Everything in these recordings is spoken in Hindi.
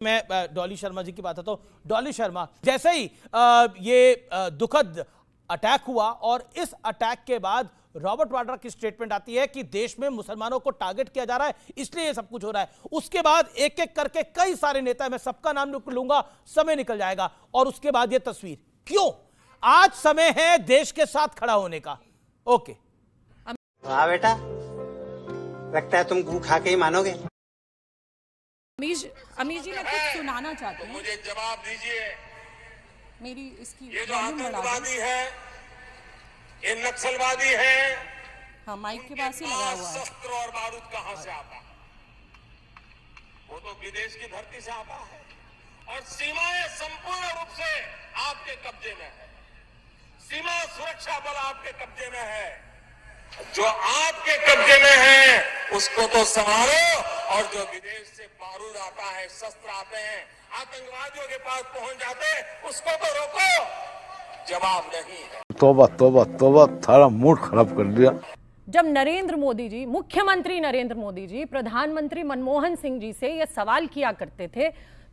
मैं डॉली शर्मा जी की बात आता हूं। डॉली शर्मा, जैसे ही ये दुखद अटैक हुआ और इस अटैक के बाद रॉबर्ट वाड्रा की स्टेटमेंट आती है कि देश में मुसलमानों को टारगेट किया जा रहा है, इसलिए ये सब कुछ हो रहा है। उसके बाद एक एक करके कई सारे नेता, मैं सबका नाम लूंगा, समय निकल जाएगा, और उसके बाद ये तस्वीर। क्यों? आज समय है देश के साथ खड़ा होने का। ओके। हाँ बेटा, लगता है तुम गू खा के ही मानोगे। अमीर जी, मैं कुछ सुनाना चाहती हूँ। मुझे जवाब दीजिए, मेरी इसकी ये जो आतंकवादी है, ये नक्सलवादी है, हाँ, माइक के पास ही लगा हुआ है। शस्त्र और बारूद कहां से आता है? वो तो विदेश की धरती से आता है, और सीमाएं संपूर्ण रूप से आपके कब्जे में है। सीमा सुरक्षा बल आपके कब्जे में है। जो आपके कब्जे में है उसको तो संभालो, और जो विदेश से बारूद आता है, शस्त्र आते हैं, आतंकवादियों के पास पहुंच जाते हैं, उसको तो रोको। जवाब नहीं है। तौबा तौबा तौबा, थारा मूड खराब कर दिया। जब नरेंद्र मोदी जी, मुख्यमंत्री नरेंद्र मोदी जी प्रधानमंत्री मनमोहन सिंह जी से ये सवाल किया करते थे,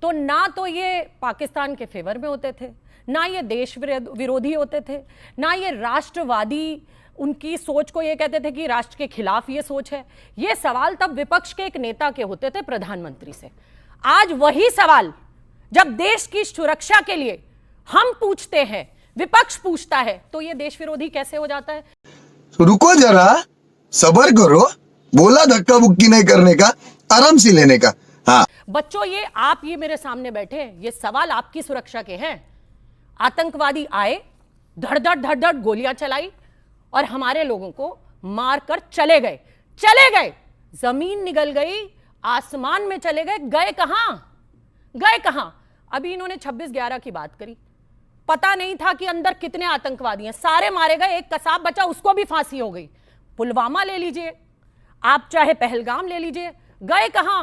तो ना तो ये पाकिस्तान के फेवर में होते थे, ना ये देश विरोधी होते थे, ना ये राष्ट्रवादी उनकी सोच को ये कहते थे कि राष्ट्र के खिलाफ ये सोच है। ये सवाल तब विपक्ष के एक नेता के होते थे, प्रधानमंत्री से। आज वही सवाल जब देश की सुरक्षा के लिए हम पूछते हैं, विपक्ष पूछता है, तो ये देश विरोधी कैसे हो जाता है? रुको जरा, सब्र करो, बोला धक्का बुक्की नहीं करने का, आराम से लेने का। हाँ बच्चों, ये मेरे सामने बैठे हैं, ये सवाल आपकी सुरक्षा के हैं। आतंकवादी आए, धड़ धड़ गोलियां चलाई और हमारे लोगों को मारकर चले गए। जमीन निगल गई, आसमान में चले गए। गए कहां? अभी इन्होंने 26/11 की बात करी। पता नहीं था कि अंदर कितने आतंकवादी हैं, सारे मारे गए, एक कसाब बचा, उसको भी फांसी हो गई। पुलवामा ले लीजिए, आप चाहे पहलगाम ले लीजिए, गए कहां?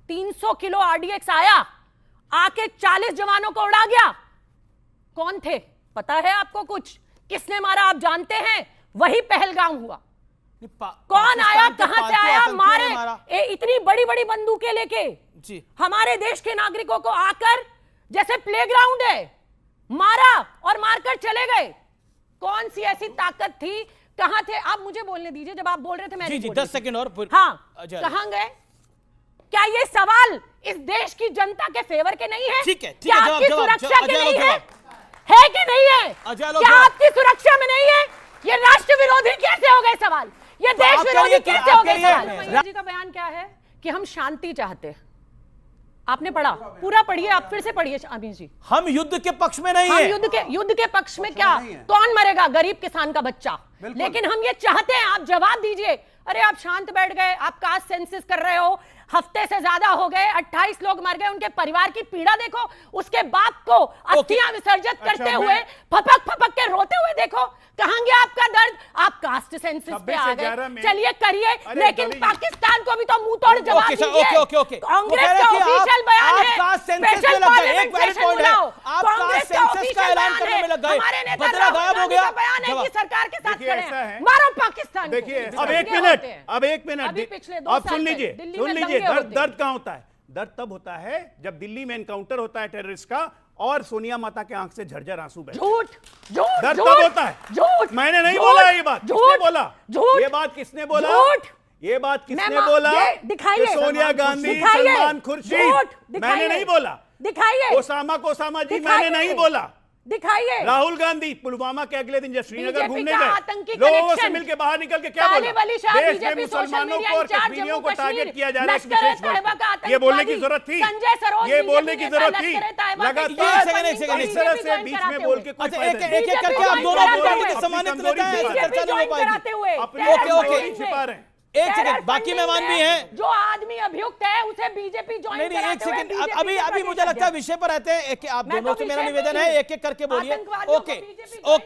300 किलो RDX आया, आके 40 जवानों को उड़ा गया। कौन थे? पता है आपको कुछ? किसने मारा आप जानते हैं? वही पहलगाम हुआ। कौन आया, कहां से आया, मारे इतनी बड़ी बड़ी बंदूकें लेके जी हमारे देश के नागरिकों को आकर, जैसे प्लेग्राउंड है, मारा और मारकर चले गए। कौन सी ऐसी ताकत थी? कहां थे? आप मुझे बोलने दीजिए, जब आप बोल रहे थे मैं जी 10 सेकंड और हाँ, कहां गए? क्या ये सवाल इस देश की जनता के फेवर के नहीं है? ठीक है, क्या आपकी सुरक्षा के नहीं है? है कि नहीं है? क्या आपकी सुरक्षा में नहीं है? ये राष्ट्र विरोधी कैसे हो गए सवाल? ये देश विरोधी कैसे हो गए सवाल? मैया जी का बयान क्या है कि हम शांति चाहते हैं। आपने पढ़ा? पूरा पढ़िए, आप फिर से पढ़िए अमीर जी। हम युद्ध के पक्ष में नहीं है। युद्ध के पक्ष में क्या? कौन मरेगा? गरीब किसान का बच्चा। लेकिन हम ये चाहते हैं, आप जवाब दीजिए। अरे आप शांत बैठ गए, आप कास्ट सेंसस कर रहे हो, हफ्ते से ज्यादा हो गए, 28 लोग मर गए, उनके परिवार की पीड़ा देखो, उसके बाप को अस्थियां विसर्जित करते हुए फपक के रोते हुए देखो। कहां गया आपका दर्द? आप कास्ट सेंसस पे आ गए, चलिए करिए, लेकिन पाकिस्तान को भी तो मुंह तोड़ जवाब दीजिए। कांग्रेस का ऑफिशियल बयान है, स्पेशल पार्लियामेंट सेशन बुलाओ। कांग्रेस का ऑफिशियल बयान है, हमारे नेता राहुल गांधी का बयान है कि सरकार के साथ खड़े हैं, मारो पाकिस्तान को। देखिए, अब एक मिनट, अब सुन लीजिए, दर्द कहां होता है? दर्द तब होता है जब दिल्ली में एनकाउंटर होता है टेररिस्ट का, और सोनिया माता के आंख से झरझर आंसू बहते हैं। झूठ दर्द तब होता है। मैंने नहीं बोला ये बात। किसने बोला? ये बात किसने बोला? ये बात किसने बोला? दिखाइए। सोनिया गांधी, सलमान खुर्शीद। मैंने नहीं बोला। दिखाइए। ओसामा जी, मैंने नहीं बोला। दिखाइए। राहुल गांधी पुलवामा के अगले दिन जब श्रीनगर घूमने गए, लोगों से मिलकर बाहर निकल के क्या बोला? देश में मुसलमानों को और कश्मीरियों को टारगेट किया जा रहा है। ये बोलने की जरूरत थी, ये बोलने की जरूरत थी। लगातार इस तरह से बीच में बोल के कुछ छिपा रहे हैं। एक सेकंड, बाकी मेहमान भी हैं। जो आदमी अभियुक्त है उसे बीजेपी ज्वाइन कराते हुए, एक सेकंड, अभी मुझे लगता है विषय पर रहते हैं। आप दोनों से मेरा निवेदन है, एक एक करके बोलिए।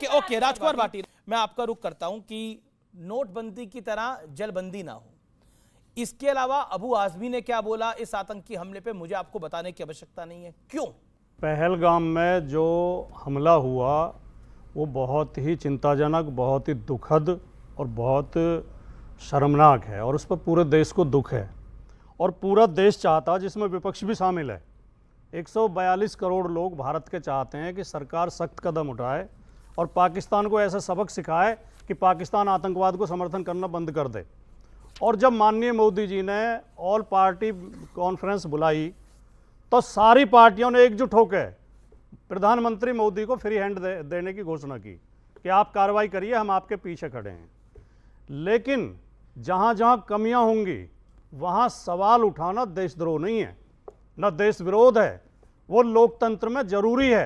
ओके, राजकुमार भाटी, मैं आपका रुख करता हूं कि नोटबंदी की तरह जलबंदी ना हो। इसके अलावा अबू आजमी ने क्या बोला इस आतंकी हमले पे, मुझे आपको बताने की आवश्यकता नहीं है। क्यों? पहलगाम में जो हमला हुआ वो बहुत ही चिंताजनक, बहुत ही दुखद और बहुत शर्मनाक है और उस पर पूरे देश को दुख है। और पूरा देश चाहता, जिसमें विपक्ष भी शामिल है, 142 करोड़ लोग भारत के चाहते हैं कि सरकार सख्त कदम उठाए और पाकिस्तान को ऐसा सबक सिखाए कि पाकिस्तान आतंकवाद को समर्थन करना बंद कर दे। और जब माननीय मोदी जी ने ऑल पार्टी कॉन्फ्रेंस बुलाई तो सारी पार्टियों ने एकजुट होकर प्रधानमंत्री मोदी को फ्री हैंड देने की घोषणा की कि आप कार्रवाई करिए, हम आपके पीछे खड़े हैं। लेकिन जहां जहां कमियां होंगी वहां सवाल उठाना देशद्रोह नहीं है, न देश विरोध है, वो लोकतंत्र में जरूरी है।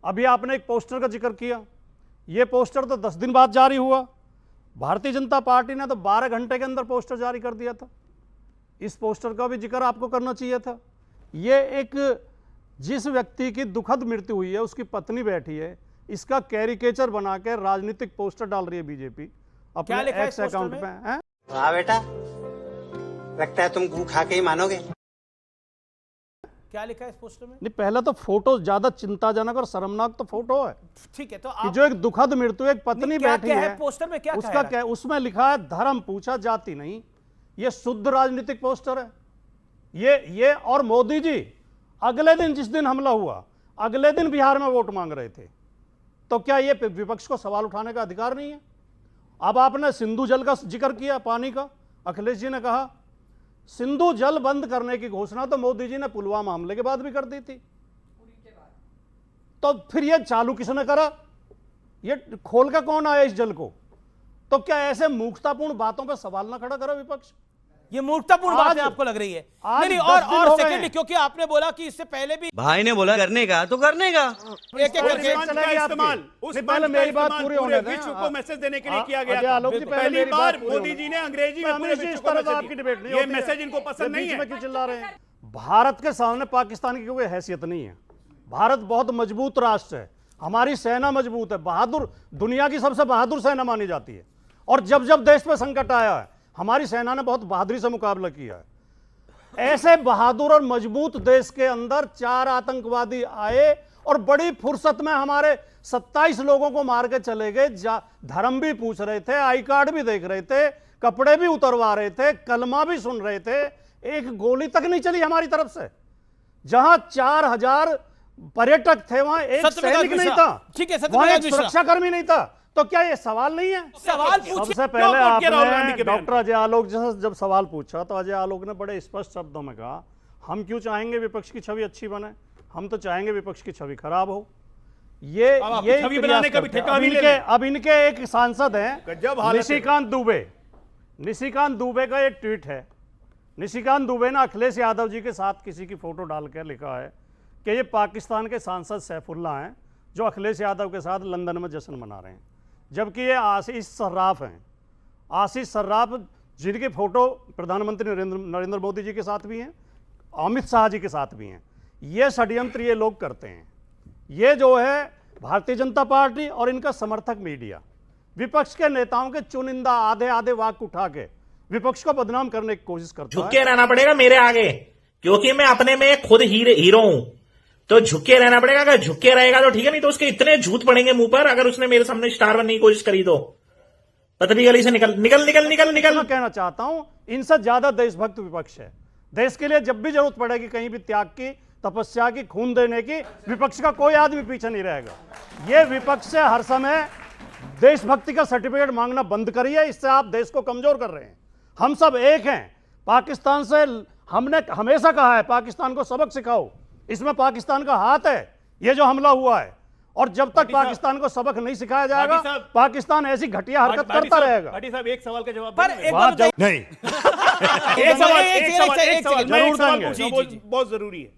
अभी आपने एक पोस्टर का जिक्र किया, ये पोस्टर तो 10 दिन बाद जारी हुआ। भारतीय जनता पार्टी ने तो 12 घंटे के अंदर पोस्टर जारी कर दिया था। इस पोस्टर का भी जिक्र आपको करना चाहिए था। ये एक जिस व्यक्ति की दुखद मृत्यु हुई है, उसकी पत्नी बैठी है, इसका कैरिकेचर बना के राजनीतिक पोस्टर डाल रही है बीजेपी अपने एक्स अकाउंट पे। वाह बेटा, लगता है तुम गू खा के ही मानोगे। क्या लिखा है इस पोस्टर में? नहीं, पहले तो फोटो ज्यादा चिंताजनक और शर्मनाक तो फोटो है। ठीक है, तो कि जो एक दुखद मृत्यु, एक पत्नी बैठी है, पोस्टर में क्या उसका क्या, उसमें लिखा है धर्म पूछा जाति नहीं। ये शुद्ध राजनीतिक पोस्टर है ये। और मोदी जी अगले दिन, जिस दिन हमला हुआ, अगले दिन बिहार में वोट मांग रहे थे। तो क्या ये विपक्ष को सवाल उठाने का अधिकार नहीं है? अब आपने सिंधु जल का जिक्र किया, पानी का। अखिलेश जी ने कहा सिंधु जल बंद करने की घोषणा तो मोदी जी ने पुलवामा हमले के बाद भी कर दी थी। तो फिर ये चालू किसने करा? ये खोल का कौन आया इस जल को? तो क्या ऐसे मूर्खतापूर्ण बातों पर सवाल ना खड़ा करा विपक्ष? ये मूर्खतापूर्ण बात आपको लग रही है? नहीं, और सेकेंडली, क्योंकि आपने बोला कि इससे पहले भी भाई ने बोला करने का तो करने का, एक इस्तेमाल उस मेरी बात पूरी होने दें। विश्व को मैसेज देने के लिए किया गया। पहली बार मोदी जी ने अंग्रेजी में पूरे विश्व को मैसेज दिया। ये मैसेज इनको पसंद नहीं है। क्यों चिल्ला रहे हैं? भारत के सामने पाकिस्तान की कोई हैसियत नहीं है। भारत बहुत मजबूत राष्ट्र है, हमारी सेना मजबूत है, बहादुर, दुनिया की सबसे बहादुर सेना मानी जाती है। और जब जब देश पे संकट आया है, हमारी सेना ने बहुत बहादुरी से मुकाबला किया है। ऐसे बहादुर और मजबूत देश के अंदर 4 आतंकवादी आए और बड़ी फुर्सत में हमारे 27 लोगों को मार के चले गए। धर्म भी पूछ रहे थे, आई कार्ड भी देख रहे थे, कपड़े भी उतरवा रहे थे, कलमा भी सुन रहे थे। एक गोली तक नहीं चली हमारी तरफ से। जहां 4000 पर्यटक थे, वहां एक सैनिक नहीं था, ठीक है, वहां एक सुरक्षाकर्मी नहीं था। तो क्या ये सवाल नहीं है? सवाल सबसे पहले आपने डॉक्टर अजय आलोक जब सवाल पूछा तो अजय आलोक ने बड़े स्पष्ट शब्दों में कहा, हम क्यों चाहेंगे विपक्ष की छवि अच्छी बने, हम तो चाहेंगे विपक्ष की छवि खराब हो। ये छवि बनाने का भी ठेका नहीं ले। अब इनके एक सांसद हैं निशिकांत दुबे का एक ट्वीट है। निशिकांत दुबे ने अखिलेश यादव जी के साथ किसी की फोटो डालकर लिखा है कि ये पाकिस्तान के सांसद सैफुल्ला हैं जो अखिलेश यादव के साथ लंदन में जश्न मना रहे हैं। जबकि ये आशीष सर्राफ हैं, आशीष सर्राफ जिनकी फोटो प्रधानमंत्री नरेंद्र मोदी जी के साथ भी हैं, अमित शाह जी के साथ भी हैं। ये षड्यंत्र ये लोग करते हैं। ये जो है भारतीय जनता पार्टी और इनका समर्थक मीडिया विपक्ष के नेताओं के चुनिंदा आधे आधे वाक्य उठा के विपक्ष को बदनाम करने की कोशिश करता है। झुक के रहना पड़ेगा मेरे आगे, क्योंकि मैं अपने में खुद हीरो हूं। तो झुक के रहना पड़ेगा। अगर झुक के रहेगा तो ठीक है, नहीं तो उसके इतने झूठ पड़ेंगे मुंह पर अगर उसने मेरे सामने स्टार बनने की कोशिश करी तो। पतली गली से निकल निकल निकल निकल निकल। मैं कहना चाहता हूं इनसे ज्यादा देशभक्त विपक्ष है। देश के लिए जब भी जरूरत पड़ेगी कहीं भी त्याग की, तपस्या की, खून देने की, विपक्ष का कोई आदमी पीछे नहीं रहेगा। ये विपक्ष से हर समय देशभक्ति का सर्टिफिकेट मांगना बंद करिए, इससे आप देश को कमजोर कर रहे हैं। हम सब एक हैं। पाकिस्तान से हमने हमेशा कहा है पाकिस्तान को सबक सिखाओ, इसमें पाकिस्तान का हाथ है ये जो हमला हुआ है। और जब तक पाकिस्तान को सबक नहीं सिखाया जाएगा पाकिस्तान ऐसी घटिया हरकत करता रहेगा। भाटी साहब एक सवाल का जवाब पर नहीं जरूर देंगे, बहुत जरूरी है,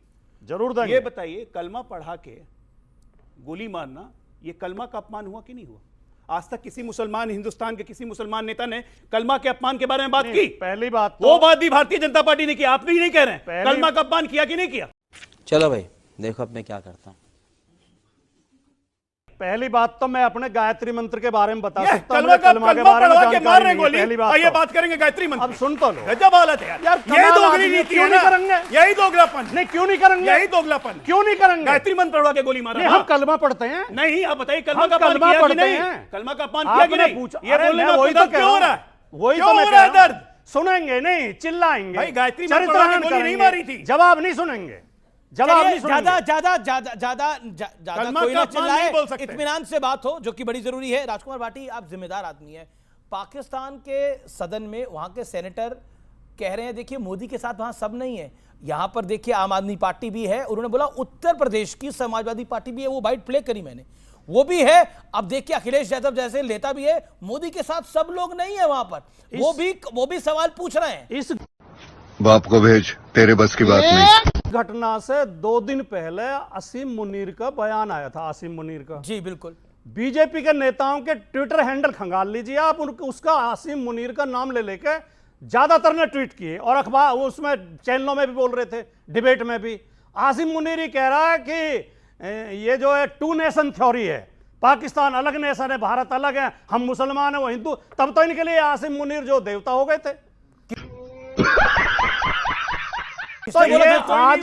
जरूर देंगे। ये बताइए, कलमा पढ़ा के गोली मारना ये कलमा का अपमान हुआ कि नहीं हुआ? आज तक किसी मुसलमान, हिंदुस्तान के किसी मुसलमान नेता ने कलमा के अपमान के बारे में बात की? पहली बात वो बात भी भारतीय जनता पार्टी ने की, आप भी नहीं कह रहे हैं। कलमा का अपमान किया कि नहीं किया? चलो भाई देखो अब मैं क्या करता हूं। पहली बात तो मैं अपने गायत्री मंत्र के बारे में बता सकता हूं। कलमा के बारे में जानकारी नहीं है। पहली बात ये बात करेंगे गायत्री मंत्र। अब सुन तो लो, गजब हालत है यार। यही दोगली नीति क्यों नहीं करेंगे? यही दोगलापन। नहीं क्यों नहीं करेंगे? यही दोगलापन। क्यों नहीं करेंगे? गायत्री मंत्र पढ़वा के गोली मारा। हम कलमा पढ़ते हैं। नहीं, आप बताइए कलमा का अपमान किया कि नहीं? कलमा का अपमान किया कि नहीं? ये बोलने में आपको दर्द क्यों हो रहा है? वही क्यों तो मैं हो कह रहा है रहा हूं। दर्द? सुनेंगे नहीं, चिल्लाएंगे भाई, गायत्री चरित्र मंत्र हनन की गोली नहीं करेंगे, मारी थी। जवाब नहीं सुनेंगे, जवाब नहीं सुनेंगे। ज्यादा कलमा कोई का ना अपमान नहीं बोल चिल्लाए, सकते। इत्मीनान से बात हो, जो कि बड़ी जरूरी है। राजकुमार भाटी, आप जिम्मेदार आदमी है। पाकिस्तान के सदन में वहां के सेनेटर कह रहे हैं देखिए मोदी के साथ वहां सब नहीं है, यहां पर देखिए आम आदमी पार्टी भी है। उन्होंने बोला उत्तर प्रदेश की समाजवादी पार्टी भी है, वो बाइट प्ले करी मैंने, वो भी है। अब देखिए अखिलेश यादव जैसे नेता भी है, मोदी के साथ सब लोग नहीं है वहां पर, वो भी सवाल पूछ रहे हैं। इस बाप को भेज, तेरे बस की बात नहीं। घटना से 2 दिन पहले आसिम मुनीर का बयान आया था, आसिम मुनीर का। जी बिल्कुल। बीजेपी के नेताओं के ट्विटर हैंडल खंगाल लीजिए आप, उसका आसिम मुनीर का नाम ले लेके ज्यादातर ने ट्वीट किए, और अखबार उसमें चैनलों में भी बोल रहे थे, डिबेट में भी। आसिम मुनीर ही कह रहा है कि ये जो है 2 नेशन थ्योरी है, पाकिस्तान अलग नेशन है, भारत अलग है, हम मुसलमान है वो हिंदू। तब तो इनके लिए आसिम मुनीर जो देवता हो गए थे। तो ये आज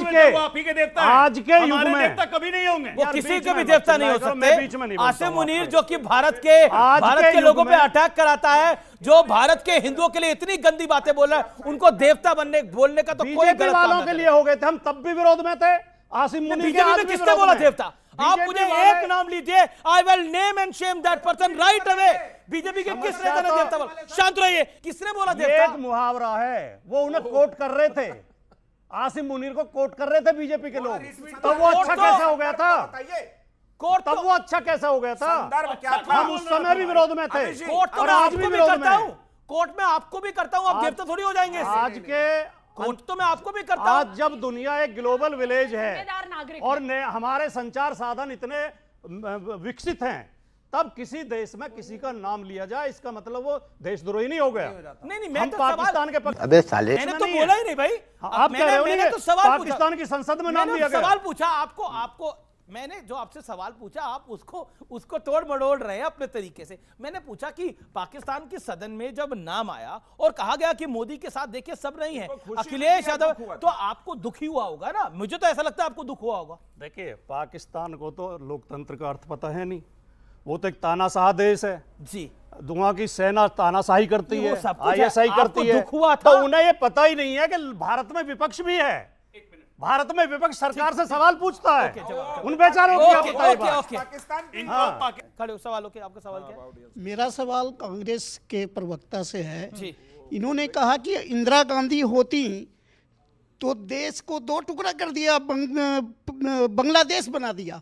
के युग में देवता कभी नहीं होंगे, वो किसी के भी देवता नहीं हो सकते। आसिम मुनीर जो कि भारत के लोगों पे अटैक कराता है, जो भारत के हिंदुओं के लिए इतनी गंदी बातें बोल रहा है, उनको देवता बोलने का तो कोई गलत वालों के लिए हो गए थे, हम तब भी विरोध में थे। आसिम मुनीर बीजेपी में किसने बोला देवता? आप मुझे एक नाम लीजिए, I will name and Shem that person right away. BJP के किस नेता ने देवता बोला? शांत रहिए, किसने बोला देवता? एक मुहावरा है, वो उन्हें कोट कर रहे थे, आसिम मुनीर को कोट कर रहे थे बीजेपी के लोग। तो वो अच्छा कैसे हो गया था? तब वो अच्छा कैसे हो गया था? हम उस समय भी विरोध में थे, और आज भी विरोध में हूं। कोर्ट में आपको भी करता हूं, आप देवता थोड़ी हो जाएंगे। आज के कोर्ट तो मैं आपको भी करता हूं। आज जब दुनिया एक ग्लोबल विलेज है और हमारे संचार साधन इतने विकसित हैं, तब किसी देश में किसी का नाम लिया जाए, इसका मतलब वो देशद्रोही नहीं हो गया। नहीं, मैं हम तो पाकिस्तान के पक्ष। अबे साले, मैंने तो बोला ही नहीं भाई। आप कह रहे हो मैंने तो सवाल पूछा, पाकिस्तान की संसद में नाम लिया गया। सवाल पूछा आपको मैंने जो आपसे सवाल पूछा, आप उसको तोड़ मड़ोड़ रहे हैं अपने तरीके से। मैंने पूछा कि पाकिस्तान के सदन में जब नाम आया और कहा गया कि मोदी के साथ देखिए सब नहीं है, अखिलेश यादव, तो आपको दुखी हुआ होगा ना? मुझे तो ऐसा लगता है आपको दुख हुआ होगा। देखिए, पाकिस्तान को तो लोकतंत्र का अर्थ पता है नहीं, वो तो एक तानाशाह देश है जी। दुआ की सेना तानाशाही करती है, ISI करती है, तो उन्हें ये पता ही नहीं है कि भारत में विपक्ष भी है। भारत में विपक्ष सरकार से सवाल पूछता है, उन बेचारों को क्या पता है? आपका सवाल क्या? मेरा सवाल कांग्रेस के प्रवक्ता से है। इन्होंने कहा कि इंदिरा गांधी होती तो देश को 2 टुकड़ा कर दिया, बांग्लादेश बना दिया।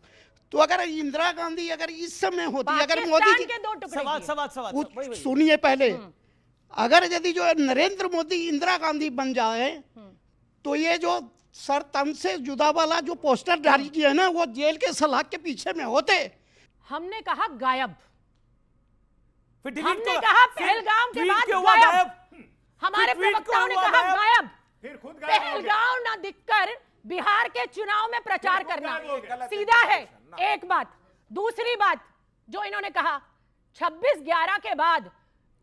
तो अगर इंदिरा गांधी अगर इस समय होती, अगर मोदी जी, सवाल सुनिए पहले, अगर यदि जो नरेंद्र मोदी इंदिरा गांधी बन जाए, तो ये जो सर तन से जुदा वाला जो पोस्टर जारी किया है ना, वो जेल के सलाख के पीछे में होते। हमने कहा गायब, हमने कहा पहलगाम के बाद गायब, हमारे प्रवक्ताओं ने कहा गायब। फिर खुद पहलगाम ना दिखकर बिहार के चुनाव में प्रचार करना सीधा है, एक बात। दूसरी बात जो इन्होंने कहा, 26/11 के बाद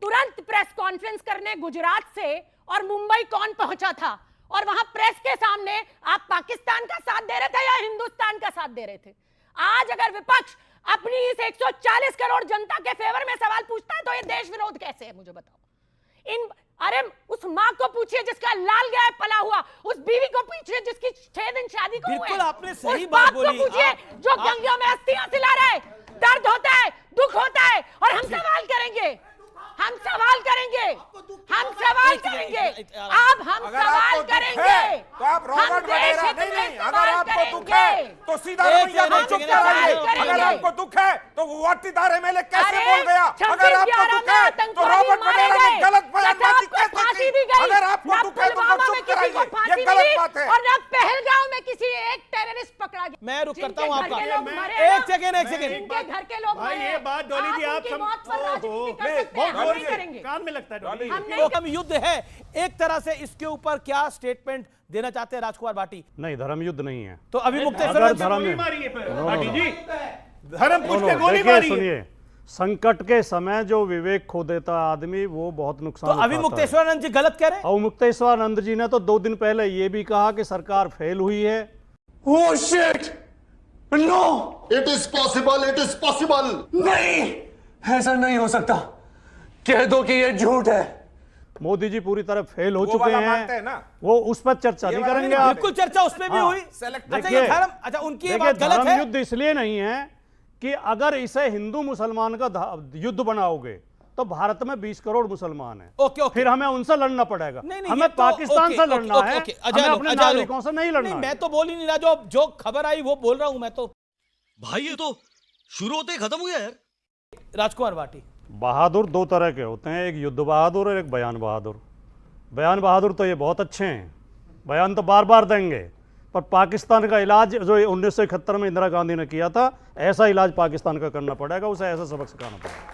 तुरंत प्रेस कॉन्फ्रेंस करने गुजरात से और मुंबई कौन पहुंचा था, और वहां प्रेस के सामने आप पाकिस्तान का साथ दे रहे थे या हिंदुस्तान का साथ दे रहे थे? आज अगर विपक्ष अपनी इस 140 करोड़ जनता के फेवर में सवाल पूछता है, तो ये देश विरोध कैसे है? मुझे बताओ। अरे उस माँ को पूछिए जिसका लाल गाय पला हुआ, उस बीवी को पूछिए जिसकी 6 दिन शादी को हुए। बिल्कुल आपने सही उस बात बाप को पूछिए जो गंगा में अस्थियां सिला रहा है। दर्द होता है, दुख होता है, और हम सवाल करेंगे, हम सवाल करेंगे, हम सवाल करेंगे, अब हम सवाल करेंगे। तो आप रॉबर्ट वगैरह नहीं, अगर आपको दुख है तो सीधा रवैया में चुप कराइए। अगर आपको दुख है तो वर्तीदार MLA कैसे बोल गया? अगर आपको दुख है तो रॉबर्ट वगैरह ने गलत बयानबाजी कैसे की? अगर आपको दुख है तो चुप कराइए, ये गलत बात है। और अब पहलगाम में किसी एक टेररिस्ट पकड़ा गया। मैं रुक करता हूं आपका, एक सेकंड इनके घर के लोग भाई, ये बात डॉली जी आप कान में लगता है। हम युद्ध है एक तरह से, इसके ऊपर क्या स्टेटमेंट देना चाहते हैं राजकुमार भाटी? नहीं, धर्म युद्ध नहीं है। तो अभी धर्म धर्म पूछ के गोली मारी। सुनिए, संकट के समय जो विवेक खो देता आदमी, वो बहुत नुकसान। तो अभी मुक्तेश्वरानंद जी गलत कह रहे हैं। और मुक्तेश्वरानंद जी ने तो 2 दिन पहले ये भी कहा कि सरकार फेल हुई है। Oh shit! No! It is possible, it is possible! नहीं, ऐसा नहीं हो सकता। कह दो कि ये झूठ है, मोदी जी पूरी तरह फेल हो वो चुके वाला हैं मानते हैं ना। वो उस पर चर्चा नहीं करेंगे आप। बिल्कुल चर्चा उसमें भी हुई। अच्छा उनकी ये बात गलत है। धर्म युद्ध इसलिए नहीं है कि अगर इसे हिंदू मुसलमान का युद्ध बनाओगे तो भारत में 20 करोड़ मुसलमान हैं। ओके, फिर हमें उनसे लड़ना पड़ेगा। हमें तो, पाकिस्तान से लड़ना है, हमें अपने नागरिकों से नहीं लड़ना। मैं तो बोल ही नहीं रहा, जो खबर आई वो बोल रहा हूं मैं तो। भाई ये तो शुरू होते ही खत्म हुआ यार। राजकुमार भाटी, बहादुर दो तरह के होते हैं, एक युद्ध बहादुर और एक बयान बहादुर। बयान बहादुर तो ये बहुत अच्छे हैं, बयान तो बार बार देंगे, पर पाकिस्तान का इलाज जो 1971 में इंदिरा गांधी ने किया था, ऐसा इलाज पाकिस्तान का करना पड़ेगा, उसे ऐसा सबक सिखाना पड़ेगा।